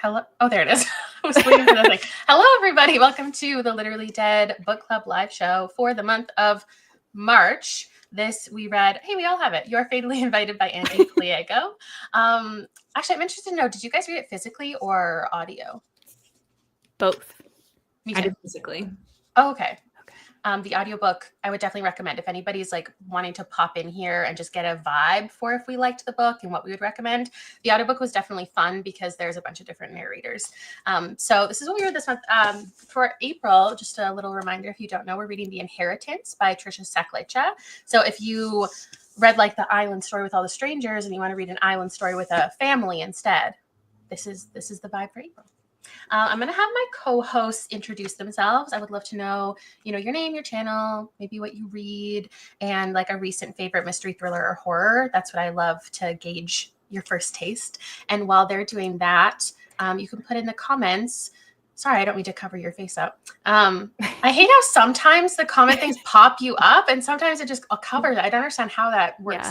Hello. Oh, there it is. I was waiting for that thing. Hello, everybody. Welcome to the Literally Dead Book Club live show for the month of March. We read, hey, we all have it. You're Fatally Invited by Ande Pliego. Actually, I'm interested to know, did you guys read it physically or audio? Both. Me too. I did physically. Oh, okay. The audiobook, I would definitely recommend if anybody's like wanting to pop in here and just get a vibe for if we liked the book and what we would recommend. The audiobook was definitely fun because there's a bunch of different narrators. So this is what we read this month. For April, just a little reminder, if you don't know, we're reading The Inheritance by Trisha Saklecha. So if you read like the island story with all the strangers and you want to read an island story with a family instead, this is the vibe for April. I'm going to have my co-hosts introduce themselves. I would love to know, your name, your channel, maybe what you read, and like a recent favorite mystery, thriller, or horror. That's what I love to gauge your first taste. And while they're doing that, you can put in the comments. Sorry, I don't mean to cover your face up. I hate how sometimes the comment things pop you up and sometimes it just covers it. I don't understand how that works.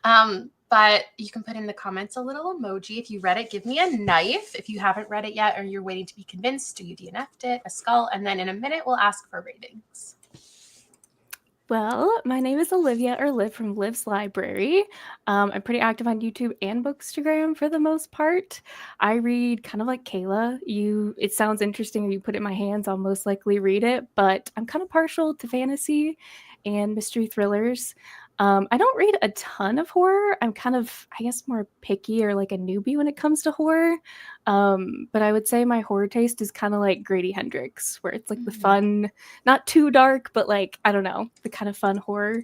Yeah. But you can put in the comments a little emoji. If you read it, give me a knife. If you haven't read it yet or you're waiting to be convinced, you DNF'd it, a skull. And then in a minute, we'll ask for ratings. Well, my name is Olivia, or Liv from Liv's Library. I'm pretty active on YouTube and Bookstagram for the most part. I read kind of like Kayla. It sounds interesting if you put it in my hands, I'll most likely read it, but I'm kind of partial to fantasy and mystery thrillers. I don't read a ton of horror. I'm kind of, I guess, more picky or like a newbie when it comes to horror. But I would say my horror taste is kind of like Grady Hendrix, where it's like the fun, not too dark, but like, I don't know, the kind of fun horror.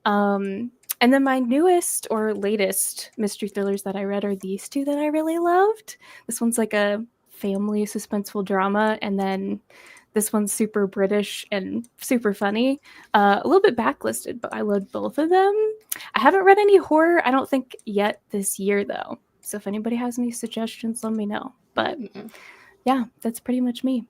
And then my newest or latest mystery thrillers that I read are these two that I really loved. This one's like a family suspenseful drama, and then this one's super British and super funny. A little bit backlisted, but I loved both of them. I haven't read any horror, I don't think, yet this year, though. So if anybody has any suggestions, let me know. But yeah, that's pretty much me.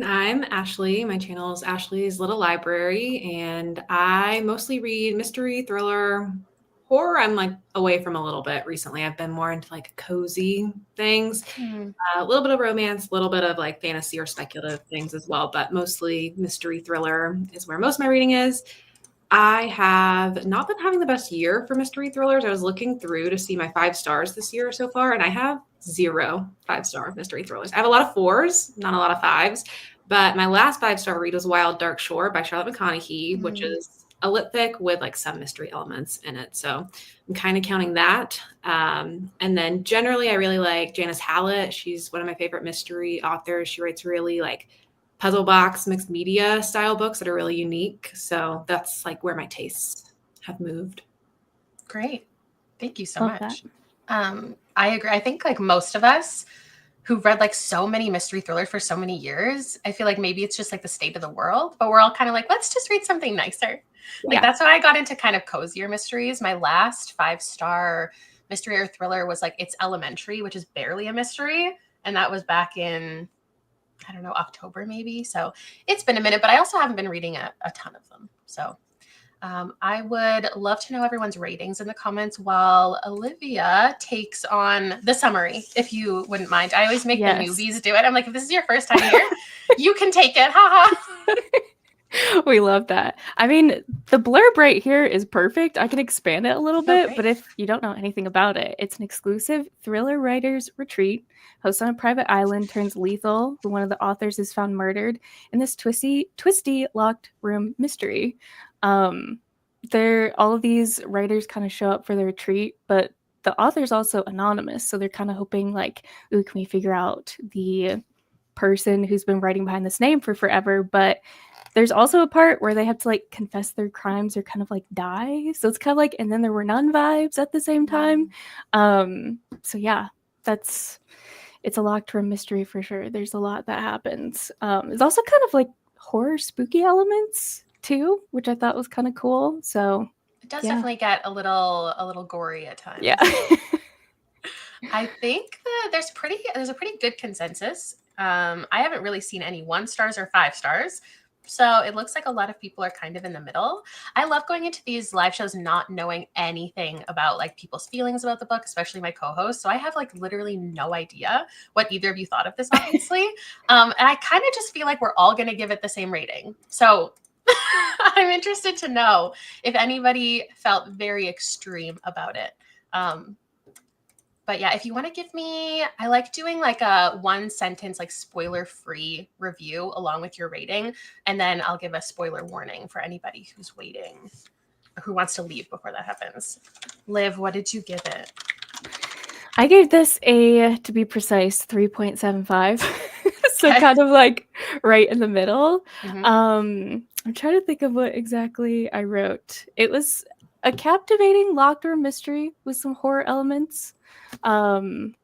I'm Ashley. My channel is Ashley's Little Library, and I mostly read mystery, thriller, horror. I'm like away from a little bit recently. I've been more into like cozy things, a little bit of romance, a little bit of like fantasy or speculative things as well, but mostly mystery thriller is where most of my reading is. I have not been having the best year for mystery thrillers. I was looking through to see my 5 stars this year so far, and I have 0 5-star mystery thrillers. I have a lot of 4s, not a lot of 5s, but my last 5-star read was Wild Dark Shore by Charlotte McConaughey, which is a lit fic with like some mystery elements in it. So I'm kind of counting that. And then generally I really like Janice Hallett. She's one of my favorite mystery authors. She writes really like puzzle box mixed media style books that are really unique. So that's like where my tastes have moved. Great. Thank you so much. I agree. I think like most of us who've read like so many mystery thrillers for so many years, I feel like maybe it's just like the state of the world, but we're all kind of like, let's just read something nicer. Like that's why I got into kind of cozier mysteries. My last 5-star mystery or thriller was like It's Elementary, which is barely a mystery. And that was back in, I don't know, October maybe. So it's been a minute, but I also haven't been reading a ton of them. So I would love to know everyone's ratings in the comments while Olivia takes on the summary, if you wouldn't mind. I always make the newbies do it. I'm like, if this is your first time here, you can take it. Haha. We love that. I mean, the blurb right here is perfect. I can expand it a little bit, but if you don't know anything about it, it's an exclusive thriller writer's retreat. Host on a private island turns lethal when one of the authors is found murdered in this twisty locked room mystery. All of these writers kind of show up for the retreat, but the author's also anonymous. So they're kind of hoping like, ooh, can we figure out the person who's been writing behind this name for forever? But there's also a part where they have to like confess their crimes or kind of like die. So it's kind of like, and then there were none vibes at the same time. So yeah, it's a locked room mystery for sure. There's a lot that happens. It's also kind of like horror spooky elements too, which I thought was kind of cool. So it does definitely get a little gory at times. Yeah. I think that there's a pretty good consensus. I haven't really seen any 1 stars or 5 stars, So it looks like a lot of people are kind of in the middle. I love going into these live shows not knowing anything about like people's feelings about the book, especially my co-host. So I have like literally no idea what either of you thought of this, obviously. And I kind of just feel like we're all going to give it the same rating. So I'm interested to know if anybody felt very extreme about it. But yeah, if you want to give me, I like doing like a 1 sentence, like spoiler free review along with your rating. And then I'll give a spoiler warning for anybody who's waiting, who wants to leave before that happens. Liv, what did you give it? I gave this to be precise, 3.75. So Okay. kind of like right in the middle. Mhm. I'm trying to think of what exactly I wrote. It was a captivating locked room mystery with some horror elements. Didn't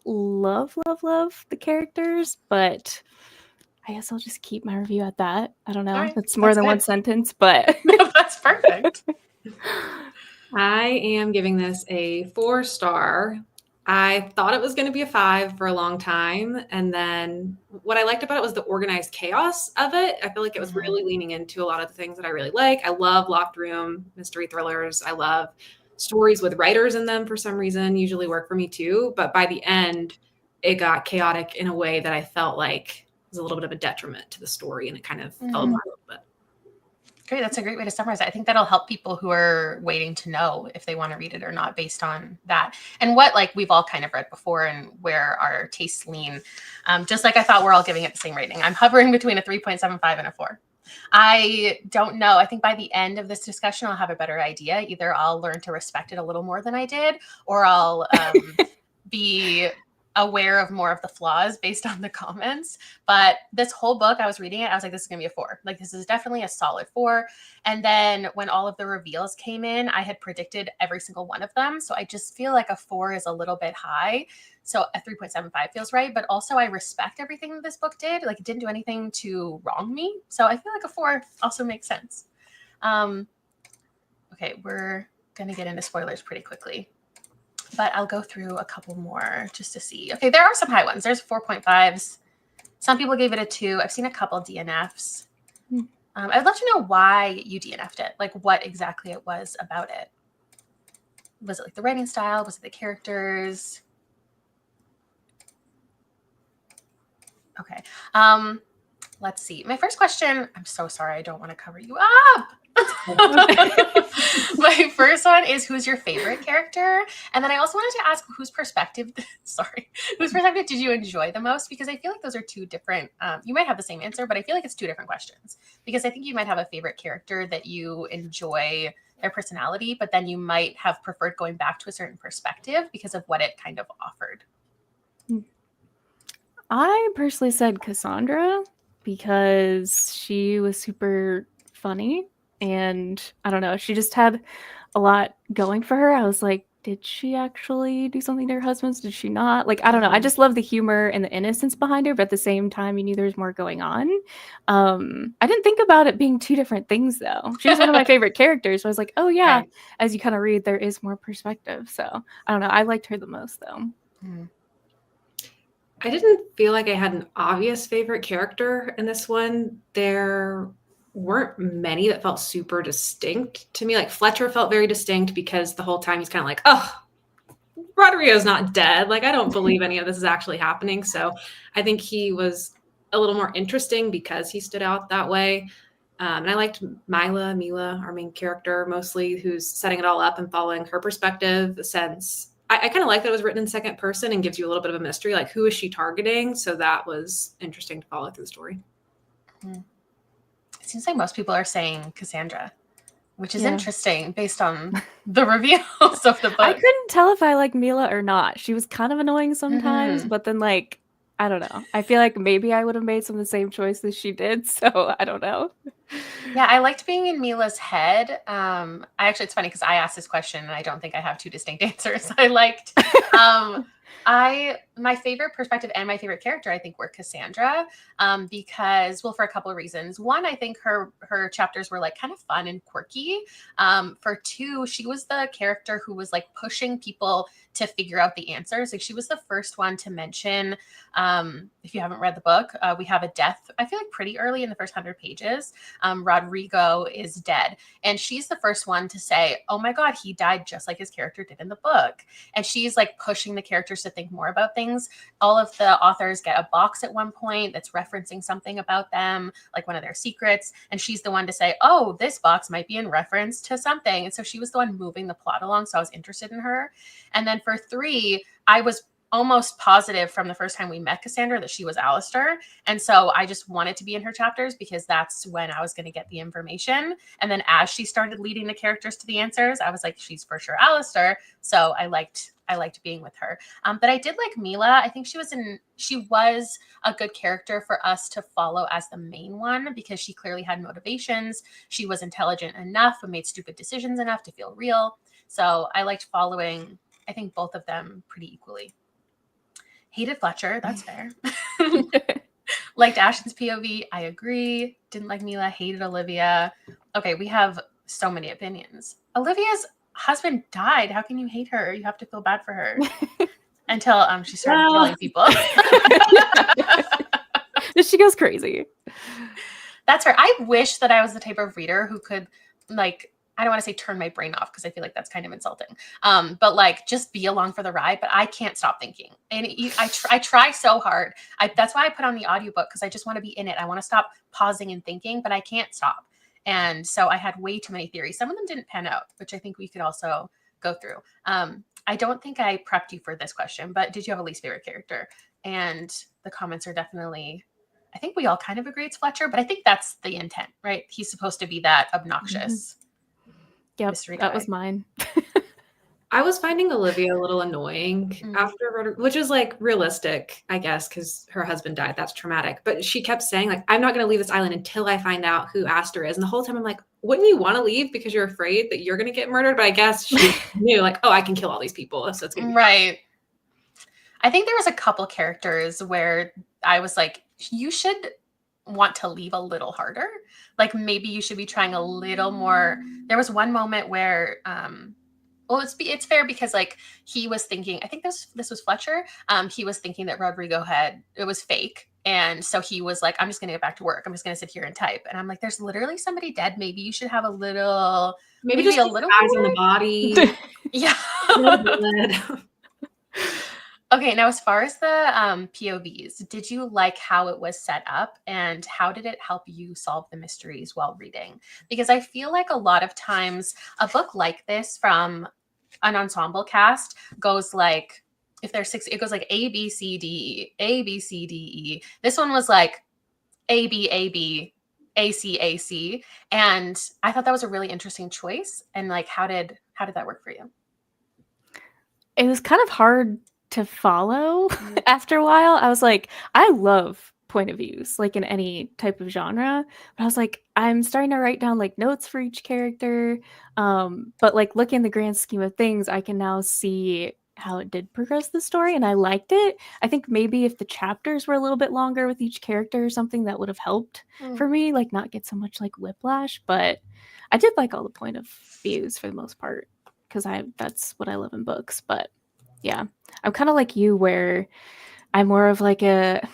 love the characters, but I guess I'll just keep my review at that. I don't know. All right, That's more that's than good. 1 sentence, but No, that's perfect. I am giving this a 4-star. I thought it was going to be a 5 for a long time. And then what I liked about it was the organized chaos of it. I feel like it was really leaning into a lot of the things that I really like. I love locked room mystery thrillers. I love stories with writers in them for some reason, usually work for me too. But by the end, it got chaotic in a way that I felt like was a little bit of a detriment to the story. And it kind of fell apart a little bit. Great. That's a great way to summarize it. I think that'll help people who are waiting to know if they want to read it or not based on that. And what like we've all kind of read before and where our tastes lean. Just like I thought we're all giving it the same rating. I'm hovering between a 3.75 and a 4. I don't know. I think by the end of this discussion, I'll have a better idea. Either I'll learn to respect it a little more than I did, or I'll be aware of more of the flaws based on the comments. But this whole book, I was reading it, I was like, this is gonna be a 4. Like, this is definitely a solid 4. And then when all of the reveals came in, I had predicted every single one of them. So I just feel like a 4 is a little bit high. So a 3.75 feels right. But also I respect everything that this book did. Like, it didn't do anything to wrong me. So I feel like a 4 also makes sense. Okay, we're gonna get into spoilers pretty quickly. But I'll go through a couple more just to see. Okay, there are some high ones. There's 4.5s. Some people gave it a 2. I've seen a couple DNFs. I'd love to know why you DNF'd it. Like what exactly it was about it. Was it like the writing style? Was it the characters? Okay. Let's see. My first question, I'm so sorry. I don't want to cover you up. My first one is, who's your favorite character? And then I also wanted to ask whose perspective did you enjoy the most? Because I feel like those are two different, you might have the same answer, but I feel like it's two different questions. Because I think you might have a favorite character that you enjoy their personality, but then you might have preferred going back to a certain perspective because of what it kind of offered. I personally said Cassandra because she was super funny and I don't know, she just had a lot going for her. I was like, did she actually do something to her husband's? Did she not? Like, I don't know. I just love the humor and the innocence behind her, but at the same time, you knew there was more going on. I didn't think about it being two different things, though. She was one of my favorite characters. So I was like, oh, yeah, Right. As you kind of read, there is more perspective. So I don't know. I liked her the most, though. I didn't feel like I had an obvious favorite character in this one. There weren't many that felt super distinct to me. Like Fletcher felt very distinct because the whole time he's kind of like, oh, Rodrigo's not dead. Like, I don't believe any of this is actually happening. So I think he was a little more interesting because he stood out that way. And I liked Mila, our main character, mostly, who's setting it all up and following her perspective, since I kind of like that it was written in second person and gives you a little bit of a mystery, like who is she targeting? So that was interesting to follow through the story. It seems like most people are saying Cassandra, which is interesting based on the reveals of the book. I couldn't tell if I like Mila or not. She was kind of annoying sometimes, but then like, I don't know. I feel like maybe I would have made some of the same choices she did. So I don't know. Yeah, I liked being in Mila's head. It's funny because I asked this question and I don't think I have two distinct answers. I liked, my favorite perspective and my favorite character, I think, were Cassandra, because, well, for a couple of reasons. One, I think her chapters were like kind of fun and quirky. For two, she was the character who was like pushing people to figure out the answers. Like she was the first one to mention, if you haven't read the book, we have a death, I feel like pretty early in the first 100 pages. Rodrigo is dead. And she's the first one to say, oh my God, he died just like his character did in the book. And she's like pushing the characters to think more about things. All of the authors get a box at one point that's referencing something about them, like one of their secrets. And she's the one to say, oh, this box might be in reference to something. And so she was the one moving the plot along. So I was interested in her. And then for 3, I was almost positive from the first time we met Cassandra that she was Alistair. And so I just wanted to be in her chapters because that's when I was going to get the information. And then as she started leading the characters to the answers, I was like, she's for sure Alistair. So I liked being with her. But I did like Mila. I think she was a good character for us to follow as the main one because she clearly had motivations. She was intelligent enough but made stupid decisions enough to feel real. So I liked following, I think, both of them pretty equally. Hated Fletcher, that's fair. Liked Ashton's POV, I agree. Didn't like Mila, hated Olivia. Okay, we have so many opinions. Olivia's husband died. How can you hate her? You have to feel bad for her. Until she started killing people. She goes crazy. That's her. I wish that I was the type of reader who could, like, I don't want to say turn my brain off because I feel like that's kind of insulting. But like just be along for the ride. But I can't stop thinking. And I try so hard. That's why I put on the audiobook because I just want to be in it. I want to stop pausing and thinking, but I can't stop. And so I had way too many theories. Some of them didn't pan out, which I think we could also go through. I don't think I prepped you for this question, but did you have a least favorite character? And the comments are definitely, I think we all kind of agree it's Fletcher, but I think that's the intent, right? He's supposed to be that obnoxious. Yep, mystery that guy. was mine. I was finding Olivia a little annoying after, which is like realistic, I guess, because her husband died. That's traumatic. But she kept saying, like, I'm not going to leave this island until I find out who Aster is. And the whole time I'm like, wouldn't you want to leave because you're afraid that you're going to get murdered? But I guess she knew, like, oh, I can kill all these people. So it's going to be right. I think there was a couple characters where I was like, you should want to leave a little harder. Like maybe you should be trying a little more. There was one moment where, well, it's fair because like he was thinking, I think this was Fletcher. He was thinking that Rodrigo it was fake. And so he was like, I'm just going to get back to work. I'm just going to sit here and type. And I'm like, there's literally somebody dead. Maybe you should have a little, maybe just a little eyes on the body. Yeah. Okay, now as far as the POVs, did you like how it was set up and how did it help you solve the mysteries while reading? Because I feel like a lot of times a book like this from an ensemble cast goes like, if there's 6, it goes like A, B, C, D, E, A, B, C, D, E. This one was like A, B, A, B, A, C, A, C. And I thought that was a really interesting choice. And like, how did that work for you? It was kind of hard to follow after a while. I was like, I love point of views, like in any type of genre. But I was like, I'm starting to write down like notes for each character. But like looking in the grand scheme of things, I can now see how it did progress the story and I liked it. I think maybe if the chapters were a little bit longer with each character or something, that would have helped for me, like not get so much like whiplash. But I did like all the point of views for the most part because that's what I love in books. But yeah, I'm kind of like you where I'm more of like a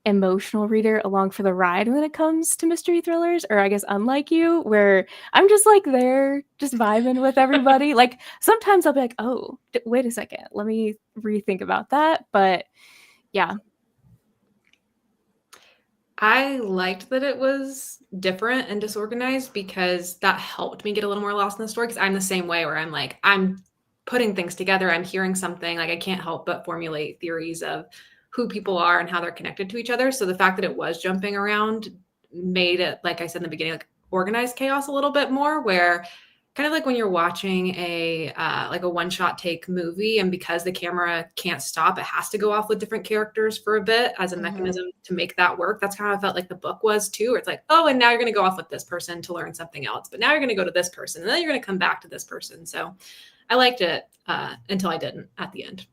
emotional reader along for the ride when it comes to mystery thrillers, or I guess unlike you where I'm just like there just vibing with everybody. Like sometimes I'll be like, oh, wait a second, let me rethink about that. But yeah, I liked that it was different and disorganized because that helped me get a little more lost in the story because I'm the same way where I'm like, I'm putting things together, I'm hearing something, like I can't help but formulate theories of who people are and how they're connected to each other. So the fact that it was jumping around made it, like I said in the beginning, like organized chaos a little bit more, where kind of like when you're watching a one-shot take movie and because the camera can't stop, it has to go off with different characters for a bit as a mechanism to make that work. That's kind of felt like the book was too, where it's like, oh, and now you're going to go off with this person to learn something else, but now you're going to go to this person and then you're going to come back to this person. So I liked it until I didn't at the end.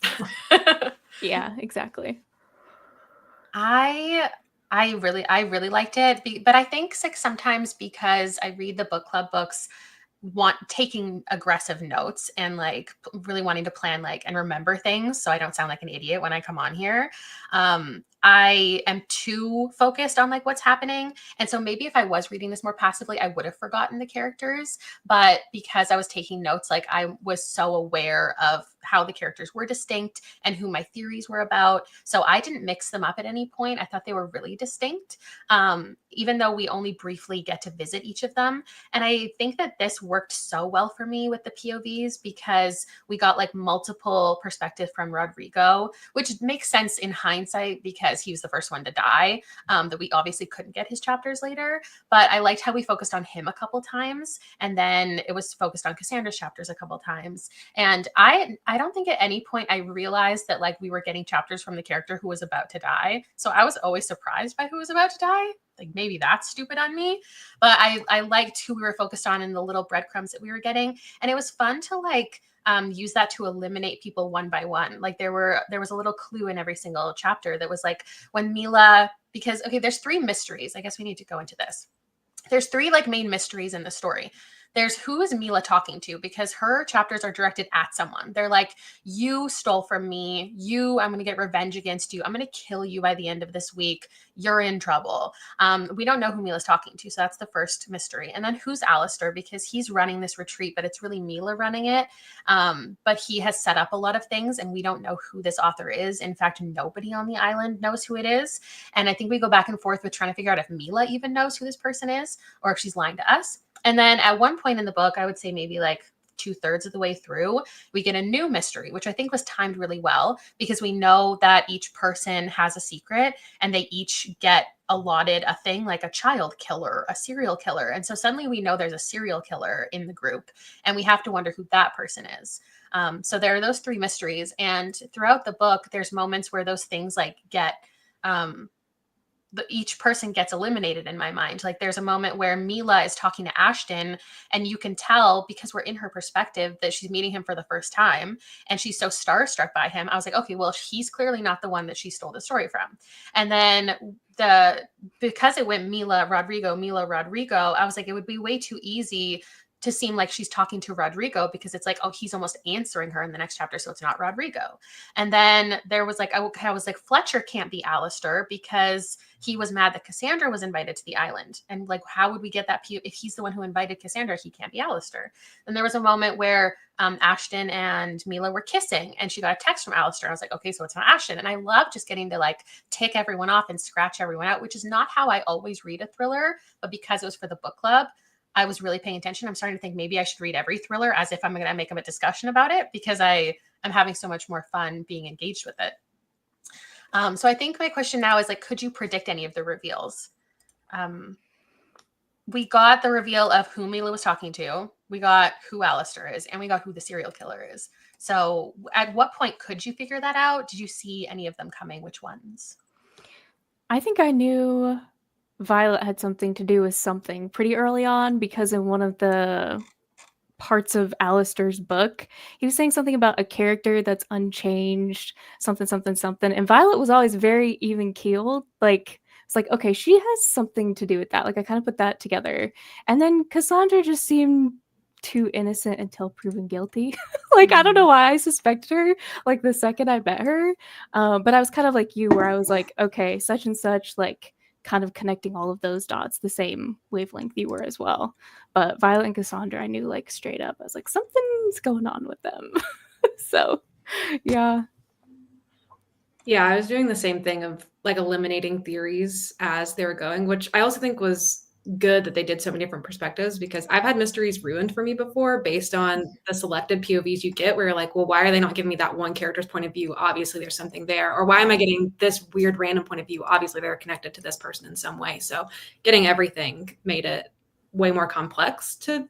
yeah, exactly. I really liked it, but I think sometimes because I read the book club books, taking aggressive notes and like really wanting to plan like and remember things so I don't sound like an idiot when I come on here. I am too focused on like what's happening. And so maybe if I was reading this more passively, I would have forgotten the characters. But because I was taking notes, like I was so aware of how the characters were distinct and who my theories were about. So I didn't mix them up at any point. I thought they were really distinct, even though we only briefly get to visit each of them. And I think that this worked so well for me with the POVs because we got like multiple perspectives from Rodrigo, which makes sense in hindsight because he was the first one to die, that we obviously couldn't get his chapters later. But I liked how we focused on him a couple times. And then it was focused on Cassandra's chapters a couple times. And I don't think at any point I realized that like we were getting chapters from the character who was about to die. So I was always surprised by who was about to die. Like maybe that's stupid on me, but I liked who we were focused on and the little breadcrumbs that we were getting. And it was fun to like use that to eliminate people one by one. Like there was a little clue in every single chapter that was like when Mila, because okay, there's 3 mysteries. I guess we need to go into this. There's 3 like main mysteries in the story. There's who is Mila talking to, because her chapters are directed at someone. They're like, you stole from me. I'm going to get revenge against you. I'm going to kill you by the end of this week. You're in trouble. We don't know who Mila's talking to. So that's the first mystery. And then who's Alistair, because he's running this retreat, but it's really Mila running it. But he has set up a lot of things and we don't know who this author is. In fact, nobody on the island knows who it is. And I think we go back and forth with trying to figure out if Mila even knows who this person is or if she's lying to us. And then at one point in the book, I would say maybe like 2/3 of the way through, we get a new mystery, which I think was timed really well because we know that each person has a secret and they each get allotted a thing like a child killer, a serial killer. And so suddenly we know there's a serial killer in the group and we have to wonder who that person is. So there are those 3 mysteries. And throughout the book, there's moments where those things like get each person gets eliminated in my mind. Like there's a moment where Mila is talking to Ashton and you can tell because we're in her perspective that she's meeting him for the first time and she's so starstruck by him. I was like, okay, well, he's clearly not the one that she stole the story from. And then because it went Mila, Rodrigo, I was like, it would be way too easy to seem like she's talking to Rodrigo because it's like, oh, he's almost answering her in the next chapter. So it's not Rodrigo. And then there was like, I was like, Fletcher can't be Alistair because he was mad that Cassandra was invited to the island. And like, how would we get that? If he's the one who invited Cassandra, he can't be Alistair. Then there was a moment where Ashton and Mila were kissing and she got a text from Alistair. I was like, okay, so it's not Ashton. And I love just getting to like tick everyone off and scratch everyone out, which is not how I always read a thriller, but because it was for the book club, I was really paying attention. I'm starting to think maybe I should read every thriller as if I'm going to make a discussion about it because I am having so much more fun being engaged with it. So I think my question now is like, could you predict any of the reveals? We got the reveal of who Mila was talking to. We got who Alistair is, and we got who the serial killer is. So at what point could you figure that out? Did you see any of them coming? Which ones? I think I knew Violet had something to do with something pretty early on because in one of the parts of Alistair's book, he was saying something about a character that's unchanged, something, something, something. And Violet was always very even keeled. Like, it's like, okay, she has something to do with that. Like, I kind of put that together. And then Cassandra just seemed too innocent until proven guilty. Like, I don't know why I suspected her, like, the second I met her. But I was kind of like you, where I was like, okay, such and such, like, kind of connecting all of those dots the same wavelength you were as well. But Violet and Cassandra, I knew like straight up. I was like, something's going on with them. So, yeah. Yeah, I was doing the same thing of like eliminating theories as they were going, which I also think was good that they did so many different perspectives because I've had mysteries ruined for me before based on the selected POVs you get where you're like, well, why are they not giving me that one character's point of view? Obviously there's something there. Or why am I getting this weird random point of view? Obviously they're connected to this person in some way. So getting everything made it way more complex to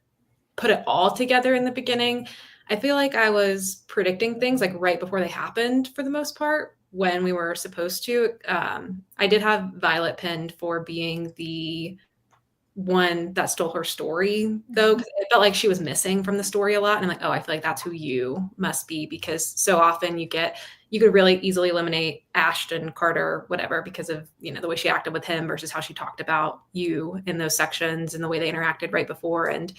put it all together in the beginning. I feel like I was predicting things like right before they happened for the most part when we were supposed to. I did have Violet pinned for being the one that stole her story though, because it felt like she was missing from the story a lot. And I'm like, oh, I feel like that's who you must be, because so often you could really easily eliminate Ashton, Carter, whatever, because of, the way she acted with him versus how she talked about you in those sections and the way they interacted right before. And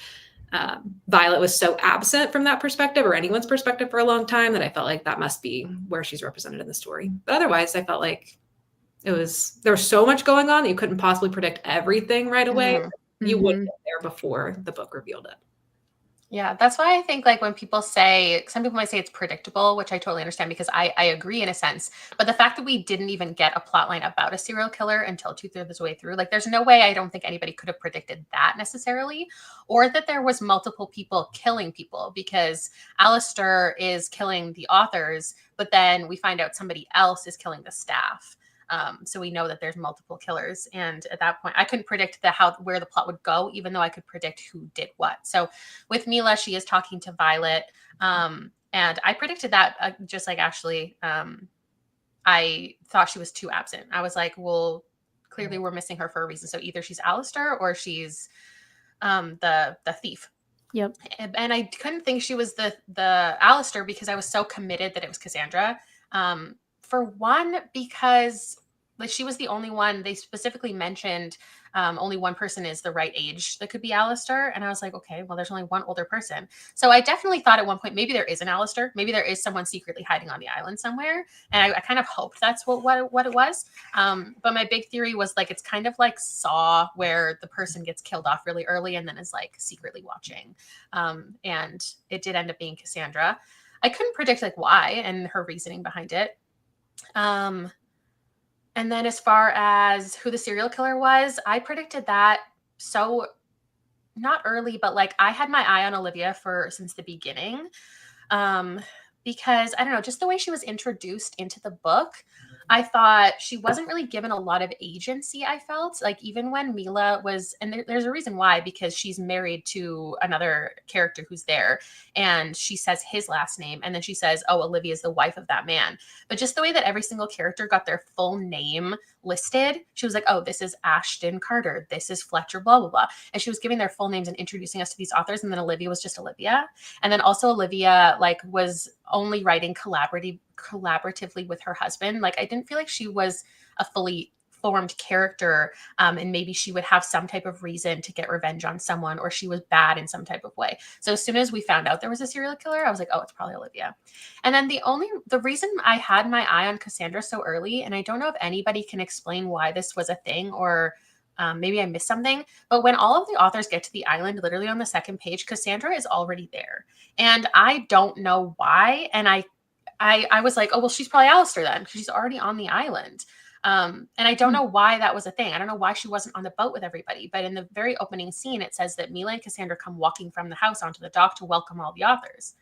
Violet was so absent from that perspective or anyone's perspective for a long time that I felt like that must be where she's represented in the story. But otherwise, I felt like there was so much going on that you couldn't possibly predict everything right away. You would get there before the book revealed it. Yeah, that's why I think like when people say, some people might say it's predictable, which I totally understand because I agree in a sense. But the fact that we didn't even get a plot line about a serial killer until 2/3 of the way through, like there's no way, I don't think anybody could have predicted that necessarily, or that there was multiple people killing people, because Alistair is killing the authors, but then we find out somebody else is killing the staff. So we know that there's multiple killers. And at that point, I couldn't predict where the plot would go, even though I could predict who did what. So with Mila, she is talking to Violet. And I predicted that just like Ashley. I thought she was too absent. I was like, well, clearly we're missing her for a reason. So either she's Alistair or she's the thief. Yep. And I couldn't think she was the Alistair because I was so committed that it was Cassandra. For one, because like she was the only one, they specifically mentioned only one person is the right age that could be Alistair. And I was like, okay, well, there's only one older person. So I definitely thought at one point, maybe there is an Alistair. Maybe there is someone secretly hiding on the island somewhere. And I kind of hoped that's what it was. But my big theory was like, it's kind of like Saw, where the person gets killed off really early and then is like secretly watching. And it did end up being Cassandra. I couldn't predict like why and her reasoning behind it. And then as far as who the serial killer was, I predicted that so not early, but like I had my eye on Olivia since the beginning. Because I don't know, just the way she was introduced into the book, I thought she wasn't really given a lot of agency. I felt like even when Mila was, and there's a reason why, because she's married to another character who's there, and she says his last name, and then she says, oh, Olivia is the wife of that man. But just the way that every single character got their full name listed, she was like, oh, this is Ashton Carter, this is Fletcher, blah, blah, blah. And she was giving their full names and introducing us to these authors. And then Olivia was just Olivia. And then also Olivia like was only writing collaboratively with her husband. Like I didn't feel like she was a fully formed character, and maybe she would have some type of reason to get revenge on someone, or she was bad in some type of way. So as soon as we found out there was a serial killer, I was like, oh, it's probably Olivia. And then the reason I had my eye on Cassandra so early, and I don't know if anybody can explain why this was a thing, or maybe I missed something, but when all of the authors get to the island, literally on the second page, Cassandra is already there. And I don't know why. And I was like, oh, well, she's probably Alistair then, because she's already on the island. And I don't know why that was a thing. I don't know why she wasn't on the boat with everybody. But in the very opening scene, it says that Mila and Cassandra come walking from the house onto the dock to welcome all the authors.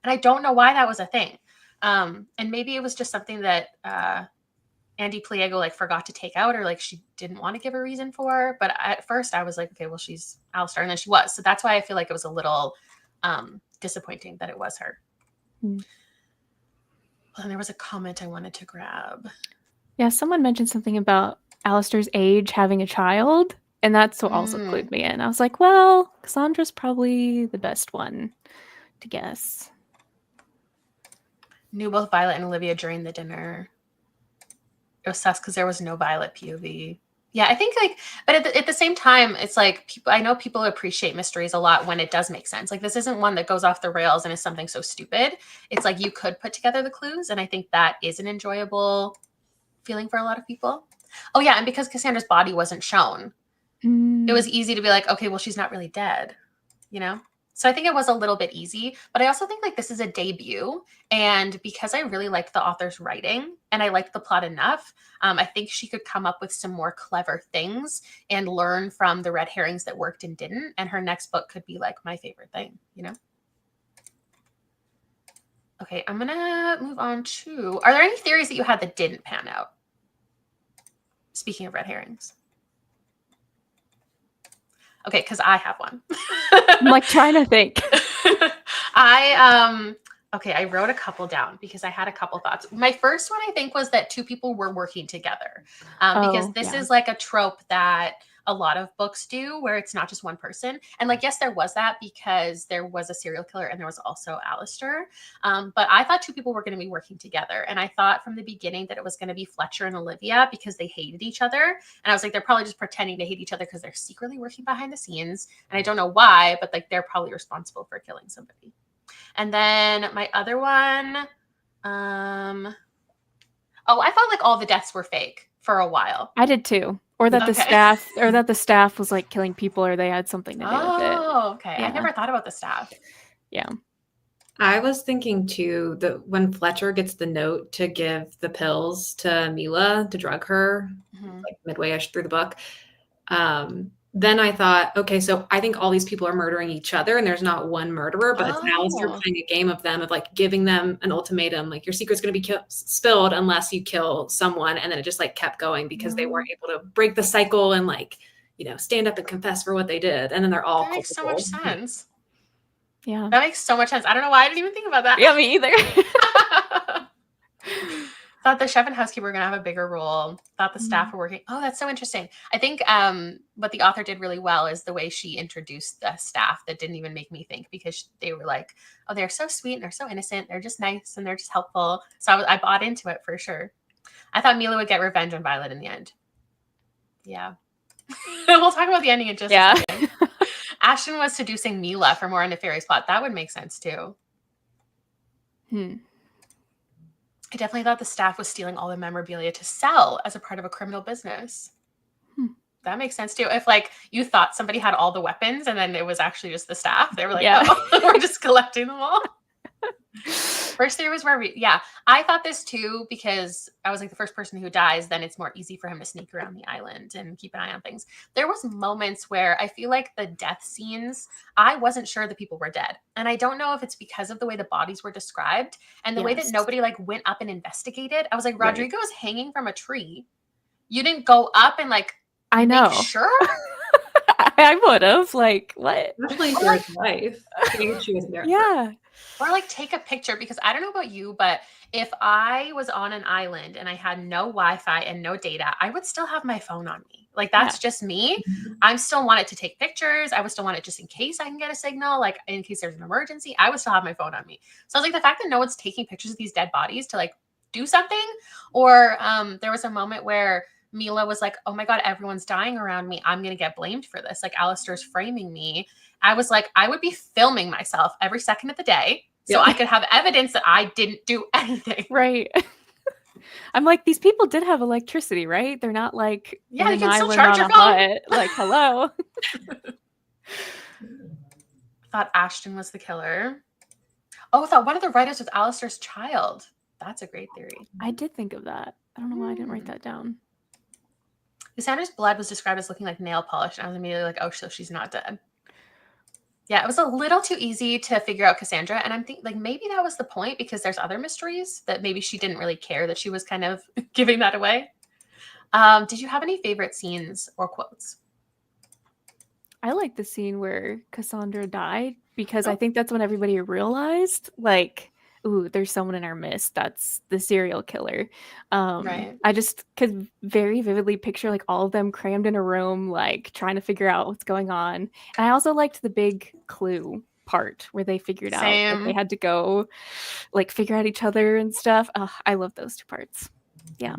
And I don't know why that was a thing. And maybe it was just something that Ande Pliego like forgot to take out, or like she didn't want to give a reason for. But at first I was like, okay, well, she's Alistair. And then she was. So that's why I feel like it was a little disappointing that it was her. And there was a comment I wanted to grab. Yeah, someone mentioned something about Alistair's age having a child, and that's what also clued me in. I was like, well, Cassandra's probably the best one to guess. Knew both Violet and Olivia during the dinner. It was sus because there was no Violet POV. Yeah, I think like, but at the same time, it's like people. I know people appreciate mysteries a lot when it does make sense. Like this isn't one that goes off the rails and is something so stupid. It's like you could put together the clues, and I think that is an enjoyable feeling for a lot of people. Oh yeah, and because Cassandra's body wasn't shown, it was easy to be like, okay, well, she's not really dead, you know? So I think it was a little bit easy, but I also think like this is a debut, and because I really liked the author's writing and I liked the plot enough, I think she could come up with some more clever things and learn from the red herrings that worked and didn't, and her next book could be like my favorite thing, you know? Okay, I'm gonna move on to, are there any theories that you had that didn't pan out? Speaking of red herrings. Okay, because I have one. I'm like trying to think. I wrote a couple down because I had a couple thoughts. My first one, I think, was that two people were working together. Because this is like a trope that a lot of books do, where it's not just one person. And like, yes, there was that because there was a serial killer and there was also Alistair. But I thought two people were going to be working together. And I thought from the beginning that it was going to be Fletcher and Olivia because they hated each other. And I was like, they're probably just pretending to hate each other because they're secretly working behind the scenes. And I don't know why, but like they're probably responsible for killing somebody. And then my other one, I thought like all the deaths were fake for a while. I did too. Or that the staff was like killing people, or they had something to do with it. Oh, okay. Yeah. I never thought about the staff. Yeah. I was thinking too that when Fletcher gets the note to give the pills to Mila to drug her, like midway-ish through the book, then I thought, okay, so I think all these people are murdering each other and there's not one murderer, but it's Alistair playing a game of them, of like giving them an ultimatum, like your secret's going to be spilled unless you kill someone. And then it just like kept going because they weren't able to break the cycle and like, you know, stand up and confess for what they did. And then they're all That makes so much sense. Yeah. That makes so much sense. I don't know why I didn't even think about that. Yeah, me either. Thought the chef and housekeeper were going to have a bigger role. Thought the staff were working. Oh, that's so interesting. I think what the author did really well is the way she introduced the staff that didn't even make me think, because they were like, oh, they're so sweet and they're so innocent. They're just nice and they're just helpful. So I bought into it for sure. I thought Mila would get revenge on Violet in the end. Yeah. We'll talk about the ending in just a second. Ashton was seducing Mila for more nefarious plot. That would make sense too. I definitely thought the staff was stealing all the memorabilia to sell as a part of a criminal business. That makes sense too. If like you thought somebody had all the weapons and then it was actually just the staff, they were like, oh, we're just collecting them all. First theory was I thought this too, because I was like, the first person who dies, then it's more easy for him to sneak around the island and keep an eye on things. There was moments where I feel like the death scenes, I wasn't sure the people were dead. And I don't know if it's because of the way the bodies were described and the way that nobody like went up and investigated. I was like, Rodrigo is hanging from a tree. You didn't go up and like, I know. Make sure? I would have. Like, what? Especially for his wife. She was there. Yeah. Or like take a picture, because I don't know about you, but if I was on an island and I had no Wi-Fi and no data, I would still have my phone on me. Like that's just me. I still want it to take pictures. I would still want it just in case I can get a signal, like in case there's an emergency, I would still have my phone on me. So I was like, the fact that no one's taking pictures of these dead bodies to like do something. Or there was a moment where Mila was like, oh my God, everyone's dying around me. I'm going to get blamed for this. Like Alistair's framing me. I was like, I would be filming myself every second of the day so I could have evidence that I didn't do anything. Right. I'm like, these people did have electricity, right? They're not like you can still island charge your phone. Like, hello. Thought Ashton was the killer. Oh, I thought one of the writers was Alistair's child. That's a great theory. I did think of that. I don't know why I didn't write that down. Cassandra's blood was described as looking like nail polish, and I was immediately like, oh, so she's not dead. Yeah, it was a little too easy to figure out Cassandra, and I'm thinking like maybe that was the point, because there's other mysteries that maybe she didn't really care that she was kind of giving that away. Did you have any favorite scenes or quotes? I like the scene where Cassandra died, because I think that's when everybody realized, like, ooh, there's someone in our midst that's the serial killer. Right. I just could very vividly picture like all of them crammed in a room, like trying to figure out what's going on. And I also liked the big clue part where they figured out that they had to go like figure out each other and stuff. Oh, I love those two parts. Yeah.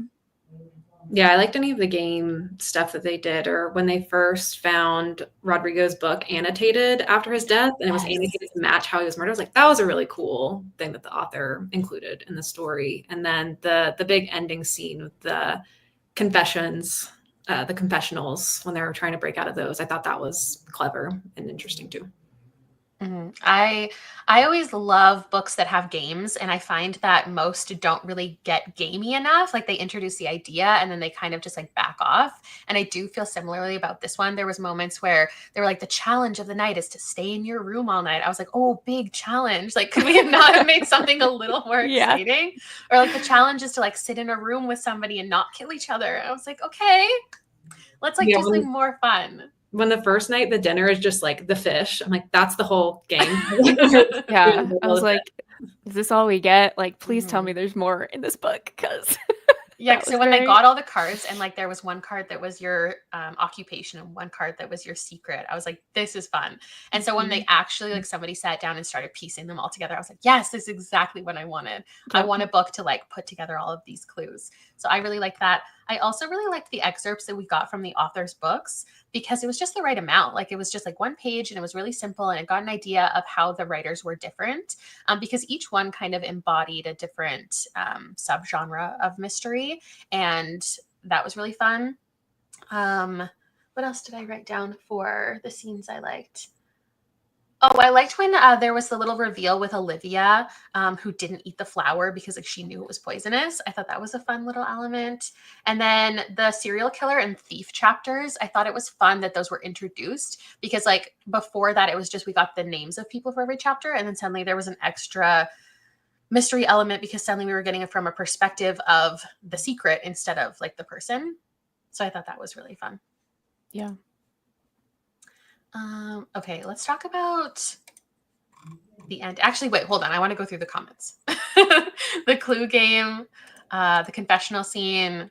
Yeah, I liked any of the game stuff that they did, or when they first found Rodrigo's book annotated after his death, and it was annotated to match how he was murdered. I was like, that was a really cool thing that the author included in the story. And then the big ending scene with the confessions, the confessionals, when they were trying to break out of those, I thought that was clever and interesting too. I always love books that have games, and I find that most don't really get gamey enough. Like they introduce the idea and then they kind of just like back off. And I do feel similarly about this one. There was moments where they were like, the challenge of the night is to stay in your room all night. I was like, oh, big challenge. Like, could we have not have made something a little more exciting? Or like the challenge is to like sit in a room with somebody and not kill each other. I was like, okay, let's like do something more fun. When the first night, the dinner is just like the fish. I'm like, that's the whole game. Yeah. I was like, is this all we get? Like, please tell me there's more in this book. Because Yeah, That so was when they great. got all the cards and like there was one card that was your occupation and one card that was your secret, I was like, this is fun. And so when they actually like somebody sat down and started piecing them all together, I was like, yes, this is exactly what I wanted. I Yep. want a book to like put together all of these clues. So I really like that. I also really liked the excerpts that we got from the author's books because it was just the right amount. Like it was just like one page and it was really simple and it got an idea of how the writers were different because each one kind of embodied a different subgenre of mystery. And that was really fun. What else did I write down for the scenes I liked? Oh, I liked when there was the little reveal with Olivia, who didn't eat the flower because like she knew it was poisonous. I thought that was a fun little element. And then the serial killer and thief chapters, I thought it was fun that those were introduced because like before that, it was just we got the names of people for every chapter, and then suddenly there was an extra mystery element because suddenly we were getting it from a perspective of the secret instead of like the person. So I thought that was really fun. Yeah. Okay, let's talk about the end. Actually, wait, hold on. I want to go through the comments. The clue game, the confessional scene,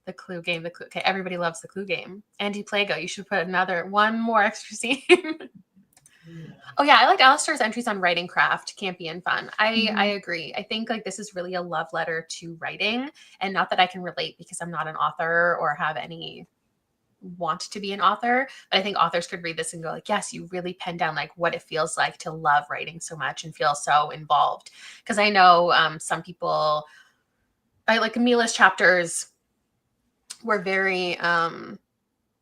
the clue game, Okay, everybody loves the clue game. Ande Pliego, you should put one more extra scene. Oh yeah, I liked Alistair's entries on writing craft, campy and fun. I agree. I think like this is really a love letter to writing, and not that I can relate because I'm not an author or have any want to be an author, but I think authors could read this and go like, yes, you really pen down like what it feels like to love writing so much and feel so involved. Because I know some people, I like Mila's chapters were very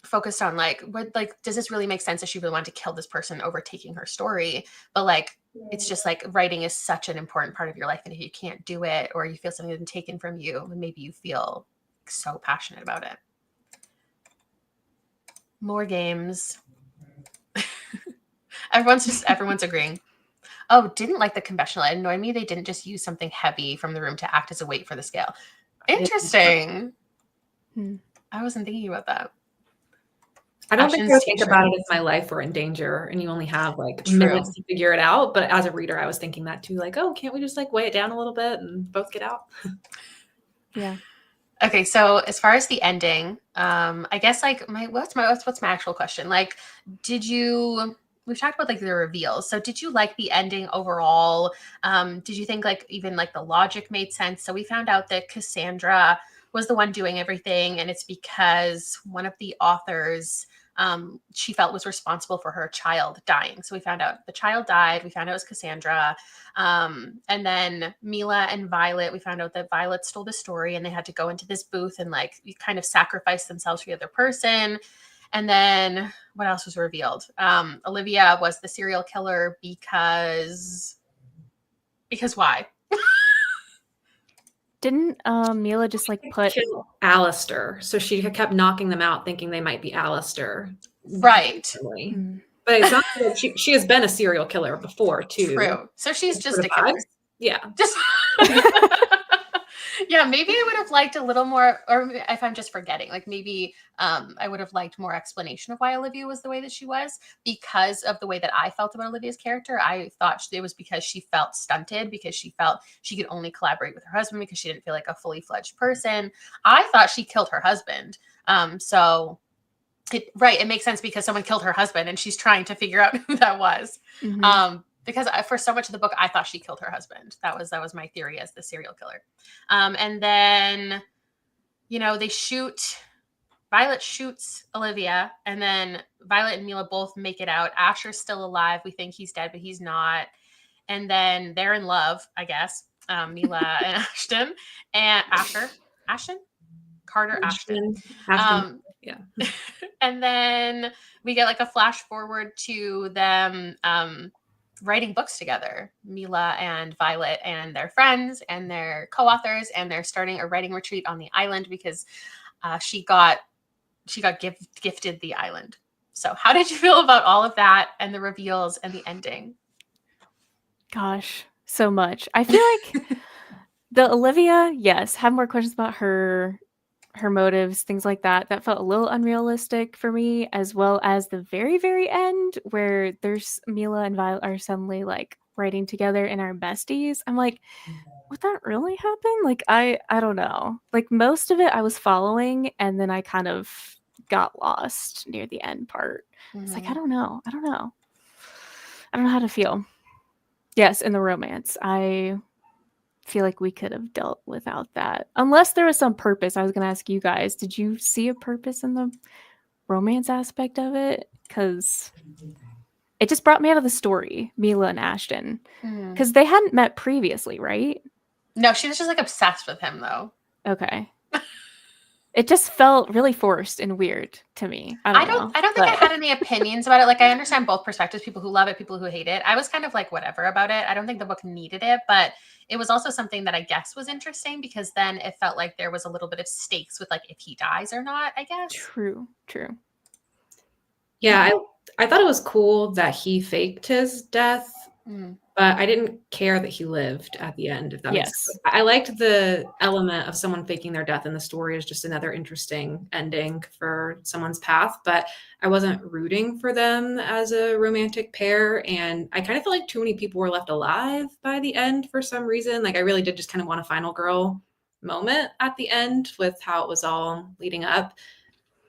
focused on like what like does this really make sense that she really wanted to kill this person over taking her story, but like it's just like writing is such an important part of your life, and if you can't do it or you feel something has been taken from you, then maybe you feel so passionate about it. More games. Everyone's agreeing. Oh, didn't like the confessional. It annoyed me they didn't just use something heavy from the room to act as a weight for the scale. Interesting. I wasn't thinking about that. I don't think I would think about it if my life were in danger and you only have like minutes to figure it out. But as a reader, I was thinking that too, like, oh, can't we just like weigh it down a little bit and both get out? Yeah. Okay, so as far as the ending, I guess like what's my actual question? Like, we've talked about like the reveals. So did you like the ending overall? Did you think like even like the logic made sense? So we found out that Cassandra was the one doing everything, and it's because one of the authors she felt was responsible for her child dying. So we found out the child died. We found out it was Cassandra. And then Mila and Violet, we found out that Violet stole the story and they had to go into this booth and like kind of sacrifice themselves for the other person. And then what else was revealed? Olivia was the serial killer because why? Didn't Mila just like kill Alistair? So she kept knocking them out, thinking they might be Alistair. Right. But it's not like she has been a serial killer before too. True. So she's just a killer. Yeah. Just yeah, maybe I would have liked a little more, or if I'm just forgetting, like maybe I would have liked more explanation of why Olivia was the way that she was because of the way that I felt about Olivia's character. I thought it was because she felt stunted, because she felt she could only collaborate with her husband because she didn't feel like a fully fledged person. I thought she killed her husband. So it makes sense because someone killed her husband and she's trying to figure out who that was. Because for so much of the book, I thought she killed her husband. That was my theory as the serial killer. And then, Violet shoots Olivia, and then Violet and Mila both make it out. Asher's still alive. We think he's dead, but he's not. And then they're in love, I guess. Mila and Ashton. And Ashton? Carter Ashton. Yeah. And then we get like a flash forward to them writing books together, Mila and Violet and their friends and their co-authors, and they're starting a writing retreat on the island because she got gifted the island. So how did you feel about all of that and the reveals and the ending? Gosh, so much. I feel like the Olivia, yes, have more questions about her motives, things like that. That felt a little unrealistic for me, as well as the very, very end where there's Mila and Violet are suddenly like writing together and are besties. I'm like, would that really happen? Like, I don't know. Like, most of it I was following, and then I kind of got lost near the end part. It's like, I don't know. I don't know. I don't know how to feel. Yes, in the romance. I feel like we could have dealt without that. Unless there was some purpose. I was going to ask you guys, did you see a purpose in the romance aspect of it? Because it just brought me out of the story, Mila and Ashton. Because they hadn't met previously, right? No, she was just like obsessed with him though. Okay. It just felt really forced and weird to me. I don't think I had any opinions about it. Like, I understand both perspectives, people who love it, people who hate it. I was kind of like whatever about it. I don't think the book needed it, but it was also something that I guess was interesting because then it felt like there was a little bit of stakes with like if he dies or not, I guess. True. Yeah, I thought it was cool that he faked his death, but I didn't care that he lived at the end, if that makes sense. I liked the element of someone faking their death in the story as just another interesting ending for someone's path, but I wasn't rooting for them as a romantic pair, and I kind of feel like too many people were left alive by the end for some reason. Like, I really did just kind of want a final girl moment at the end with how it was all leading up.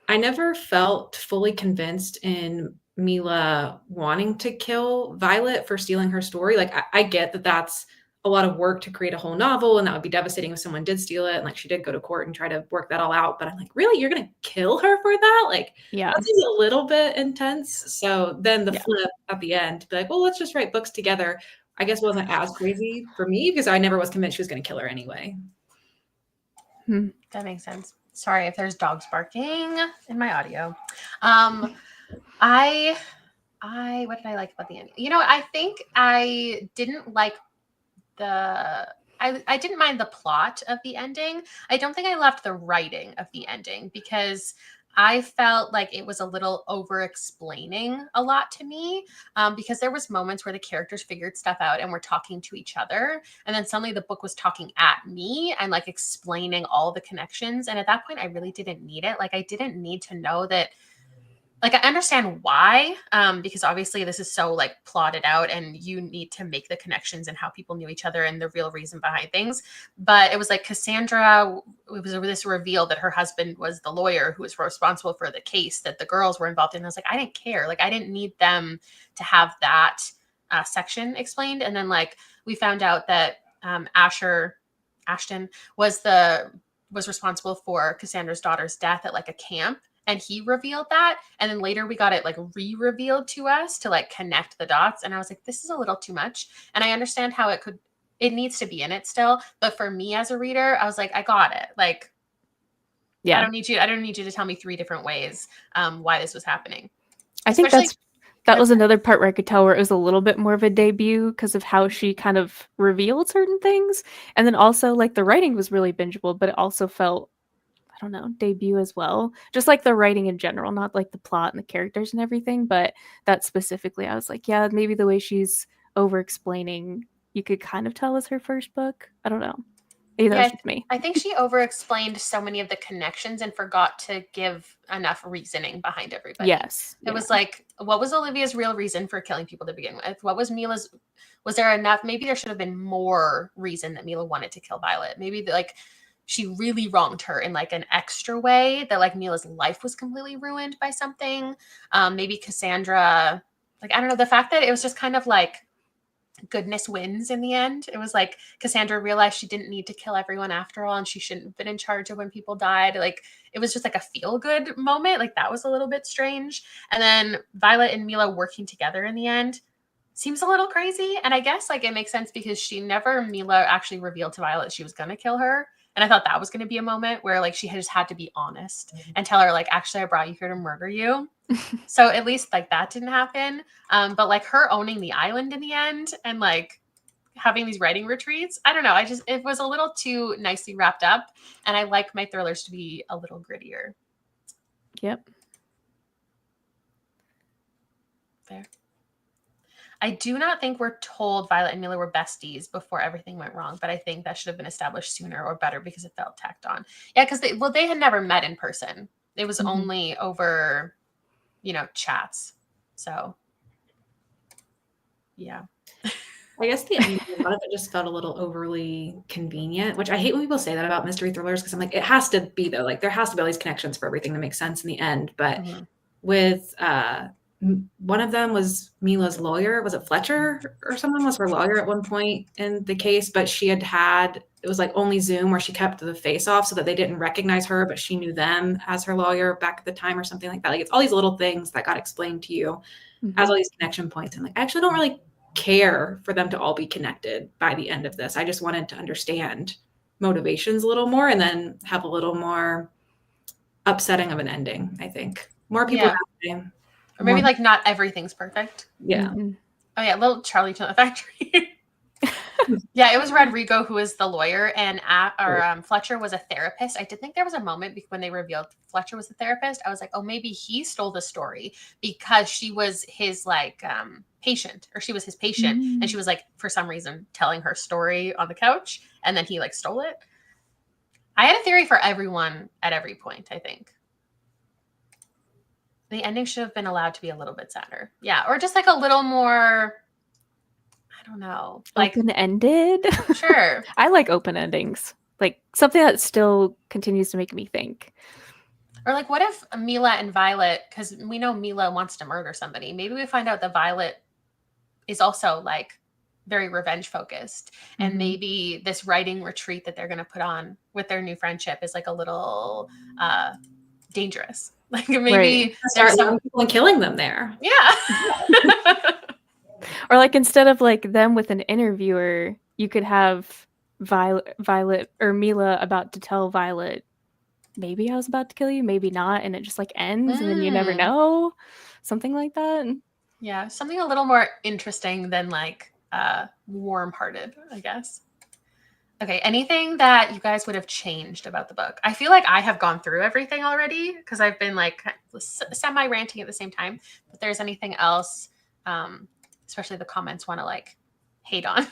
I never felt fully convinced in Mila wanting to kill Violet for stealing her story. Like, I get that that's a lot of work to create a whole novel, and that would be devastating if someone did steal it. And like, she did go to court and try to work that all out. But I'm like, really? You're going to kill her for that? Like, that seems a little bit intense. So then the flip at the end, be like, well, let's just write books together, I guess wasn't as crazy for me because I never was convinced she was going to kill her anyway. That makes sense. Sorry if there's dogs barking in my audio. I what did I like about the ending? You know, I think I didn't like I didn't mind the plot of the ending. I don't think I loved the writing of the ending because I felt like it was a little over explaining a lot to me because there was moments where the characters figured stuff out and were talking to each other. And then suddenly the book was talking at me and like explaining all the connections. And at that point, I really didn't need it. Like, I didn't need to know that. Like, I understand why, because obviously this is so like plotted out and you need to make the connections and how people knew each other and the real reason behind things. But it was like Cassandra, it was this reveal that her husband was the lawyer who was responsible for the case that the girls were involved in. I was like, I didn't care. Like, I didn't need them to have that section explained. And then like we found out that Ashton was responsible for Cassandra's daughter's death at like a camp. And he revealed that. And then later we got it like re-revealed to us to like connect the dots. And I was like, this is a little too much. And I understand how it needs to be in it still. But for me as a reader, I was like, I got it. Like, I don't need you to tell me 3 different ways why this was happening. I think that was another part where I could tell where it was a little bit more of a debut because of how she kind of revealed certain things. And then also like the writing was really bingeable, but it also felt, I don't know, debut as well. Just like the writing in general, not like the plot and the characters and everything, but that specifically, I was like, yeah, maybe the way she's over explaining, you could kind of tell was her first book. I don't know. That's just me. I think she over explained so many of the connections and forgot to give enough reasoning behind everybody. Yes. It was like, what was Olivia's real reason for killing people to begin with? What was Mila's? Was there enough? Maybe there should have been more reason that Mila wanted to kill Violet. Maybe like she really wronged her in like an extra way that like Mila's life was completely ruined by something. Maybe Cassandra, like, I don't know, the fact that it was just kind of like goodness wins in the end. It was like Cassandra realized she didn't need to kill everyone after all and she shouldn't have been in charge of when people died. Like, it was just like a feel good moment. Like, that was a little bit strange. And then Violet and Mila working together in the end seems a little crazy. And I guess like it makes sense because Mila actually revealed to Violet she was going to kill her. And I thought that was going to be a moment where like she just had to be honest and tell her like, actually, I brought you here to murder you. So at least like that didn't happen. But like her owning the island in the end and like having these writing retreats, I don't know. It was a little too nicely wrapped up. And I like my thrillers to be a little grittier. Yep. Fair. I do not think we're told Violet and Mila were besties before everything went wrong, but I think that should have been established sooner or better because it felt tacked on. Yeah, because they had never met in person. It was only over, chats. So, yeah. I guess the ending, a lot of it just felt a little overly convenient, which I hate when people say that about mystery thrillers because I'm like, it has to be though. Like there has to be all these connections for everything to make sense in the end. But with one of them was Mila's lawyer. Was it Fletcher or someone was her lawyer at one point in the case? But she had it was like only Zoom where she kept the face off so that they didn't recognize her, but she knew them as her lawyer back at the time or something like that. Like it's all these little things that got explained to you as all these connection points. And like, I actually don't really care for them to all be connected by the end of this. I just wanted to understand motivations a little more and then have a little more upsetting of an ending, I think. More people or maybe like not everything's perfect. Yeah. Oh yeah, little Charlie to the Factory. Yeah, it was Rodrigo who was the lawyer, and Fletcher was a therapist. I did think there was a moment when they revealed Fletcher was the therapist. I was like, oh, maybe he stole the story because she was his like patient, or she was his patient, and she was like for some reason telling her story on the couch, and then he like stole it. I had a theory for everyone at every point. I think the ending should have been allowed to be a little bit sadder, yeah, or just like a little more. I don't know. Like open-ended? Sure. I like open endings. Like something that still continues to make me think. Or like, what if Mila and Violet, because we know Mila wants to murder somebody. Maybe we find out that Violet is also like very revenge focused. And maybe this writing retreat that they're going to put on with their new friendship is like a little dangerous. Like maybe start some people and killing them there. Yeah. Or like instead of like them with an interviewer, you could have Violet or Mila about to tell Violet, maybe I was about to kill you, maybe not, and it just like ends and then you never know. Something like that. Yeah, something a little more interesting than like warm-hearted, I guess. Okay, anything that you guys would have changed about the book? I feel like I have gone through everything already because I've been like semi-ranting at the same time. But there's anything else, especially the comments want to like hate on?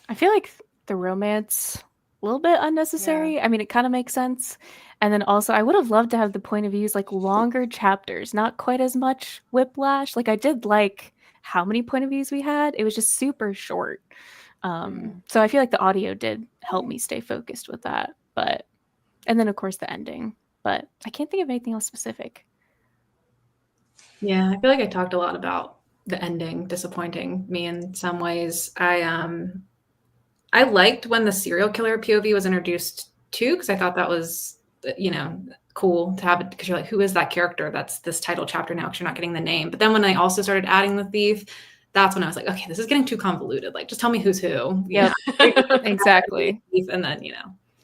I feel like the romance a little bit unnecessary. Yeah. I mean, it kind of makes sense. And then also, I would have loved to have the point of views like longer chapters, not quite as much whiplash. Like I did like how many point of views we had. It was just super short. So I feel like the audio did help me stay focused with that. But, and then of course the ending, but I can't think of anything else specific. Yeah, I feel like I talked a lot about the ending disappointing me in some ways. I liked when the serial killer POV was introduced too, because I thought that was, cool to have it, because you're like, who is that character that's this title chapter now, because you're not getting the name. But then when they also started adding the thief, that's when I was like, okay, this is getting too convoluted. Like, just tell me who's who. Yeah, exactly. And then,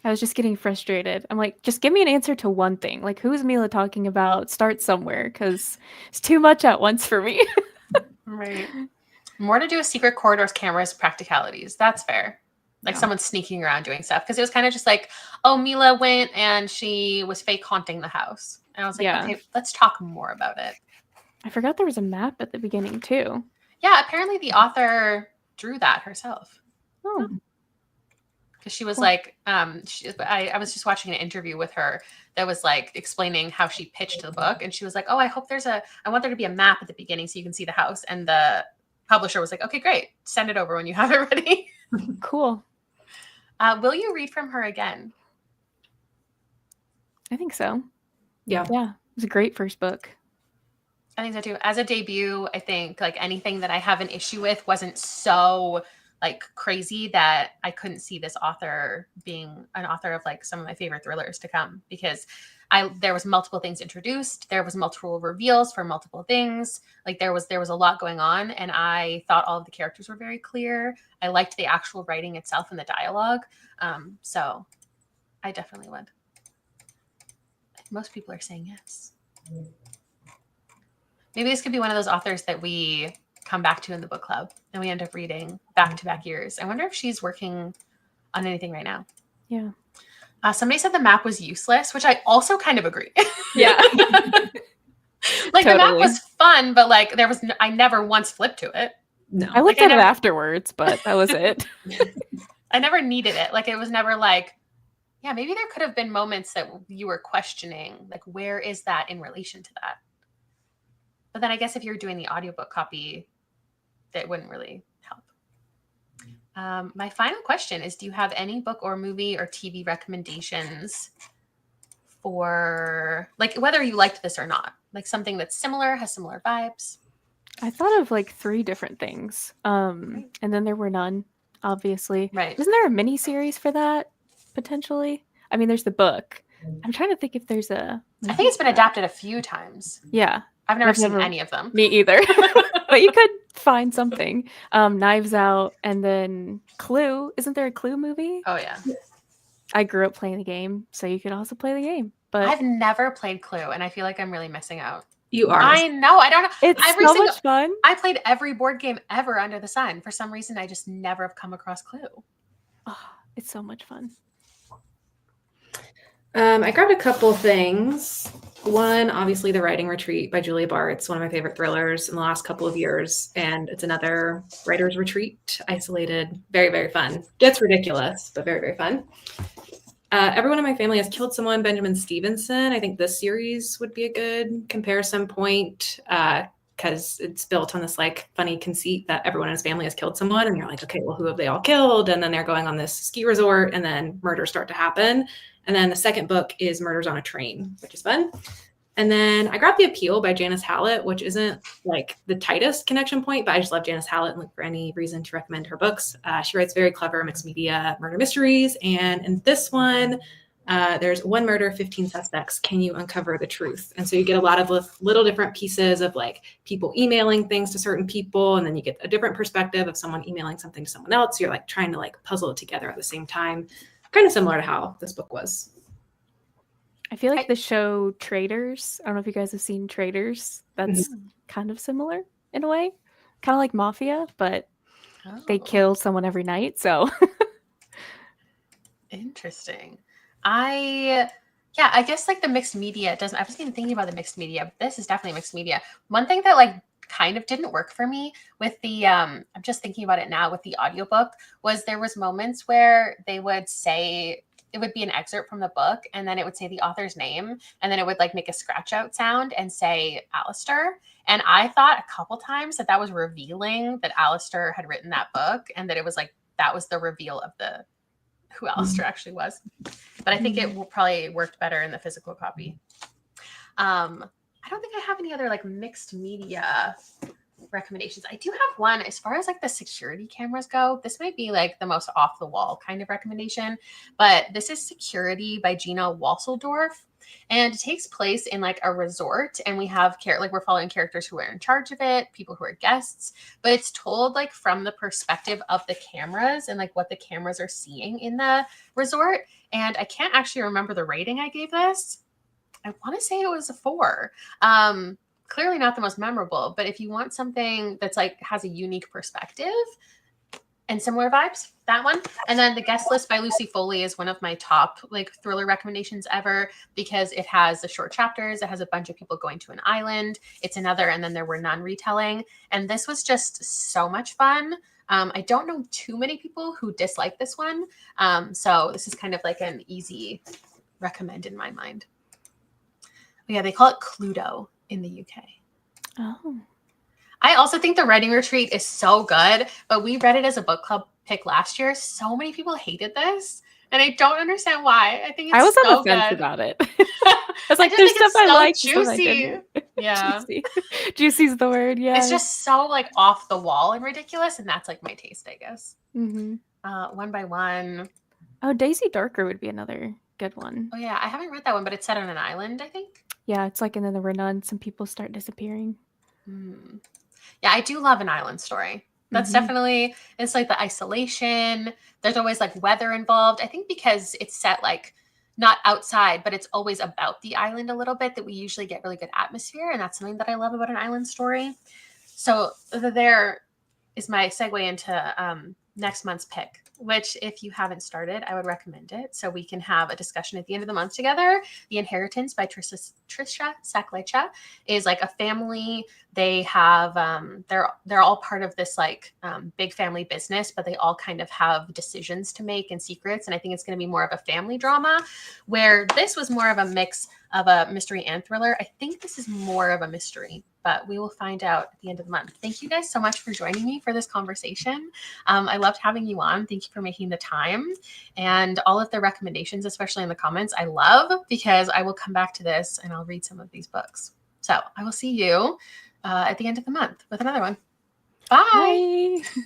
I was just getting frustrated. I'm like, just give me an answer to one thing. Like, who is Mila talking about? Start somewhere, because it's too much at once for me. Right. More to do with secret corridors, cameras, practicalities. That's fair. Like someone sneaking around doing stuff. Because it was kind of just like, oh, Mila went and she was fake haunting the house. And I was like, okay, let's talk more about it. I forgot there was a map at the beginning too. Yeah, apparently the author drew that herself. Oh. Because she was like, I was just watching an interview with her that was like explaining how she pitched the book. And she was like, oh, I want there to be a map at the beginning so you can see the house. And the publisher was like, okay, great. Send it over when you have it ready. Cool. Will you read from her again? I think so. Yeah. Yeah. It was a great first book. I think so too. As a debut, I think like anything that I have an issue with wasn't so like crazy that I couldn't see this author being an author of like some of my favorite thrillers to come, because there was multiple things introduced. There was multiple reveals for multiple things. Like there was a lot going on, and I thought all of the characters were very clear. I liked the actual writing itself and the dialogue. So I definitely would. Most people are saying yes. Maybe this could be one of those authors that we come back to in the book club and we end up reading back-to-back years. I wonder if she's working on anything right now. Yeah. Somebody said the map was useless, which I also kind of agree. Yeah. Like the map was fun, but like I never once flipped to it. No. I looked at it afterwards, but that was it. I never needed it. Like it was never like, yeah, maybe there could have been moments that you were questioning, like, where is that in relation to that? But then I guess if you're doing the audiobook copy, that wouldn't really help. My final question is, do you have any book or movie or TV recommendations for, like, whether you liked this or not? Like something that's similar, has similar vibes? I thought of like 3 different things. And then there were none, obviously. Right. Isn't there a mini series for that, potentially? I mean, there's the book. I'm trying to think if there's a... I think it's been adapted a few times. Yeah. I've never seen any of them. Me either. But you could find something. Knives Out, and then Clue. Isn't there a Clue movie? Oh, yeah. I grew up playing the game, so you could also play the game. But I've never played Clue, and I feel like I'm really missing out. You are. I know. I don't know. It's much fun. I played every board game ever under the sun. For some reason, I just never have come across Clue. Oh, it's so much fun. I grabbed a couple things. One, obviously, The Writing Retreat by Julia Barr. It's one of my favorite thrillers in the last couple of years. And it's another writer's retreat, isolated, very, very fun. Gets ridiculous, but very, very fun. Everyone in my family has killed someone, Benjamin Stevenson. I think this series would be a good comparison point because it's built on this like funny conceit that everyone in his family has killed someone. And you're like, okay, well, who have they all killed? And then they're going on this ski resort and then murders start to happen. And then the second book is Murders on a Train, which is fun. And then I grabbed The Appeal by Janice Hallett, which isn't like the tightest connection point, but I just love Janice Hallett and look for any reason to recommend her books. She writes very clever mixed media murder mysteries. And in this one, there's one murder, 15 suspects. Can you uncover the truth? And so you get a lot of little different pieces of like people emailing things to certain people. And then you get a different perspective of someone emailing something to someone else. You're like trying to like puzzle it together at the same time. Kind of similar to how this book was. I feel like the show Traitors, I don't know if you guys have seen Traitors. That's kind of similar in a way. Kind of like Mafia, but they kill someone every night, so. Interesting. I guess like the mixed media I wasn't even thinking about the mixed media, but this is definitely mixed media. One thing that like kind of didn't work for me with the I'm just thinking about it now with the audiobook was there was moments where they would say it would be an excerpt from the book and then it would say the author's name and then it would like make a scratch out sound and say Alistair. And I thought a couple times that was revealing that Alistair had written that book and that it was like that was the reveal of who Alistair actually was. But I think it will probably worked better in the physical copy. I don't think I have any other like mixed media recommendations. I do have one as far as like the security cameras go. This might be like the most off the wall kind of recommendation, but this is Security by Gina Walseldorf. And it takes place in like a resort and we have we're following characters who are in charge of it, people who are guests, but it's told like from the perspective of the cameras and like what the cameras are seeing in the resort. And I can't actually remember the rating I gave this. I want to say it was a 4. Clearly not the most memorable, but if you want something that's like has a unique perspective and similar vibes, that one. And then The Guest List by Lucy Foley is one of my top like thriller recommendations ever because it has the short chapters. It has a bunch of people going to an island. It's another And Then There Were None retelling. And this was just so much fun. I don't know too many people who dislike this one. So this is kind of like an easy recommend in my mind. Yeah, they call it Cluedo in the UK. Oh. I also think The Writing Retreat is so good, but we read it as a book club pick last year. So many people hated this, and I don't understand why. I think it's I was so on the fence good. about it. I was like, there's stuff I like. Juicy. Yeah. Juicy's the word, yeah. It's just so like off the wall and ridiculous, and that's like my taste, I guess. Mm-hmm. One by One. Oh, Daisy Darker would be another good one. Oh yeah, I haven't read that one, but it's set on an island, I think. Yeah, it's like And Then There Were None. Some people start disappearing. Yeah, I do love an island story. That's definitely, it's like the isolation. There's always like weather involved. I think because it's set like not outside, but it's always about the island a little bit that we usually get really good atmosphere. And that's something that I love about an island story. So there is my segue into next month's pick, which if you haven't started, I would recommend it. So we can have a discussion at the end of the month together. The Inheritance by Trisha Saklecha is like a family. They have, they're all part of this like big family business, but they all kind of have decisions to make and secrets. And I think it's going to be more of a family drama, where this was more of a mix of a mystery and thriller. I think this is more of a mystery. but we will find out at the end of the month. Thank you guys so much for joining me for this conversation. I loved having you on. Thank you for making the time, and all of the recommendations, especially in the comments, I love, because I will come back to this and I'll read some of these books. So I will see you at the end of the month with another one. Bye. Bye.